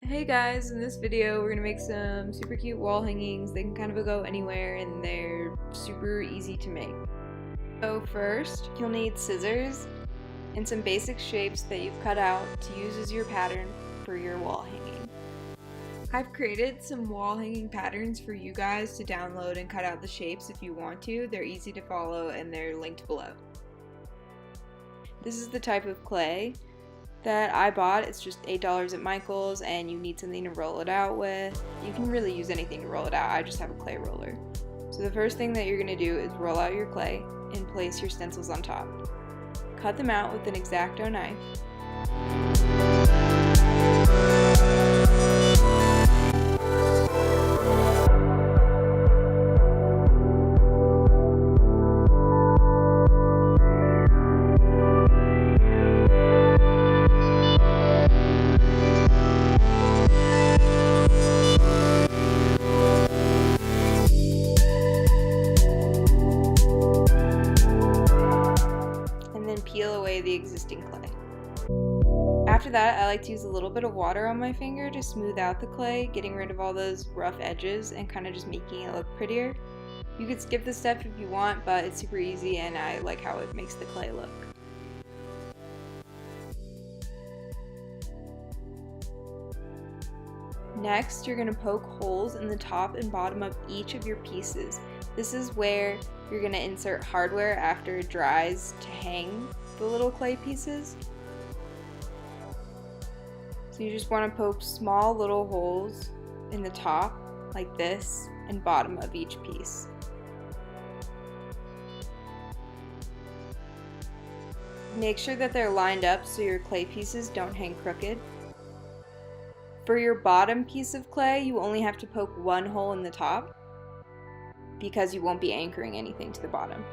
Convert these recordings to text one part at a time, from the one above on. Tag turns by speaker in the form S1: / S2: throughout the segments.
S1: Hey guys, in this video we're going to make some super cute wall hangings. They can kind of go anywhere and they're super easy to make. So first, you'll need scissors and some basic shapes that you've cut out to use as your pattern for your wall hanging. I've created some wall hanging patterns for you guys to download and cut out the shapes if you want to. They're easy to follow and they're linked below. This is the type of clay that I bought. It's just $8 at Michael's and you need something to roll it out with. You can really use anything to roll it out. I just have a clay roller. So the first thing that you're going to do is roll out your clay and place your stencils on top. Cut them out with an X-Acto knife. Peel away the existing clay. After that, I like to use a little bit of water on my finger to smooth out the clay, getting rid of all those rough edges and kind of just making it look prettier. You could skip this step if you want, but it's super easy and I like how it makes the clay look. Next, you're going to poke holes in the top and bottom of each of your pieces. This is where you're going to insert hardware after it dries to hang the little clay pieces. So you just want to poke small little holes in the top like this and bottom of each piece. Make sure that they're lined up so your clay pieces don't hang crooked. For your bottom piece of clay, you only have to poke one hole in the top because you won't be anchoring anything to the bottom.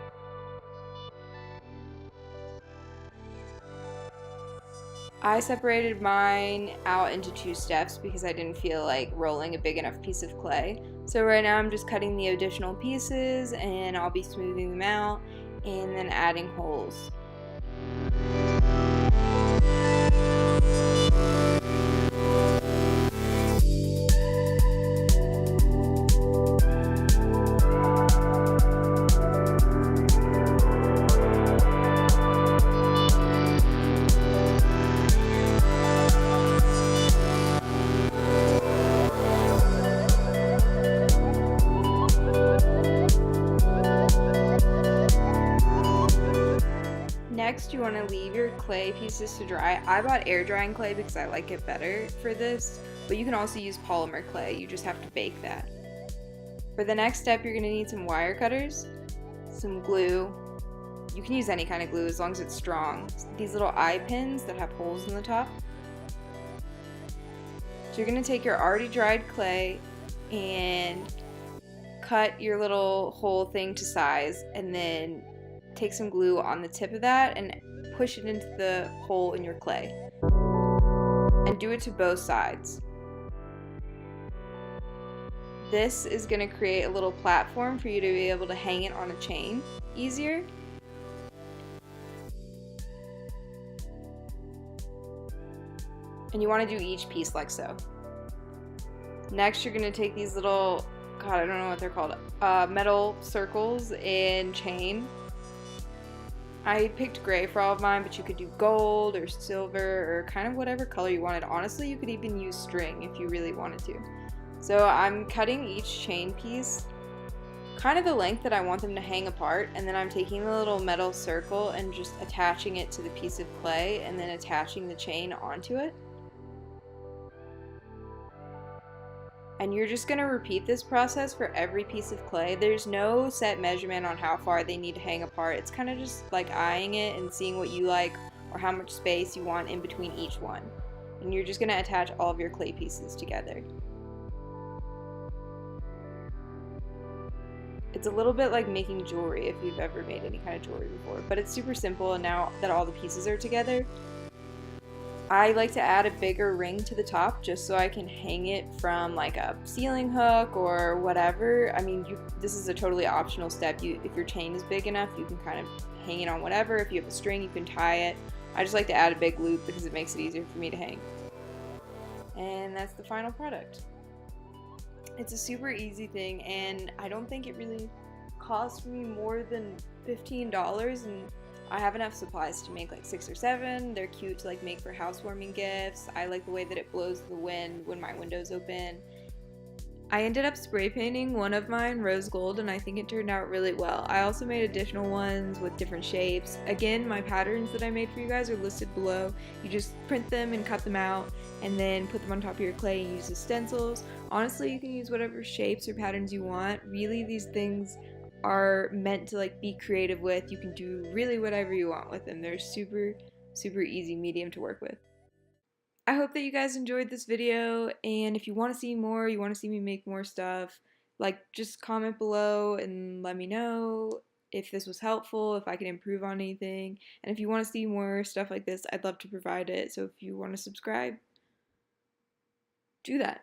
S1: I separated mine out into two steps because I didn't feel like rolling a big enough piece of clay. So right now I'm just cutting the additional pieces and I'll be smoothing them out and then adding holes. Next, you want to leave your clay pieces to dry. I bought air drying clay because I like it better for this, but you can also use polymer clay. You just have to bake that. For the next step, you're going to need some wire cutters, some glue. You can use any kind of glue as long as it's strong. These little eye pins that have holes in the top. So you're going to take your already dried clay and cut your little hole thing to size and then take some glue on the tip of that and push it into the hole in your clay. And do it to both sides. This is going to create a little platform for you to be able to hang it on a chain easier. And you want to do each piece like so. Next, you're going to take these little, God, I don't know what they're called, metal circles and chain. I picked gray for all of mine, but you could do gold or silver or kind of whatever color you wanted. Honestly, you could even use string if you really wanted to. So I'm cutting each chain piece kind of the length that I want them to hang apart, and then I'm taking the little metal circle and just attaching it to the piece of clay and then attaching the chain onto it. And you're just going to repeat this process for every piece of clay. There's no set measurement on how far they need to hang apart. It's kind of just like eyeing it and seeing what you like or how much space you want in between each one. And you're just going to attach all of your clay pieces together. It's a little bit like making jewelry if you've ever made any kind of jewelry before, but it's super simple. And now that all the pieces are together, I like to add a bigger ring to the top just so I can hang it from like a ceiling hook or whatever. I mean, this is a totally optional step. If your chain is big enough, you can kind of hang it on whatever. If you have a string, you can tie it. I just like to add a big loop because it makes it easier for me to hang. And that's the final product. It's a super easy thing, and I don't think it really cost me more than $15, and I have enough supplies to make like 6 or 7. They're cute to like make for housewarming gifts. I like the way that it blows the wind when my windows open. I ended up spray painting one of mine rose gold, and I think it turned out really well. I also made additional ones with different shapes. Again, my patterns that I made for you guys are listed below. You just print them and cut them out and then put them on top of your clay and use the stencils. Honestly, you can use whatever shapes or patterns you want. Really, these things are meant to like be creative with. You can do really whatever you want with them. They're super, super easy medium to work with. I hope that you guys enjoyed this video, and if you want to see more, you want to see me make more stuff, like just comment below and let me know if this was helpful, if I can improve on anything, and if you want to see more stuff like this, I'd love to provide it. So if you want to subscribe, do that.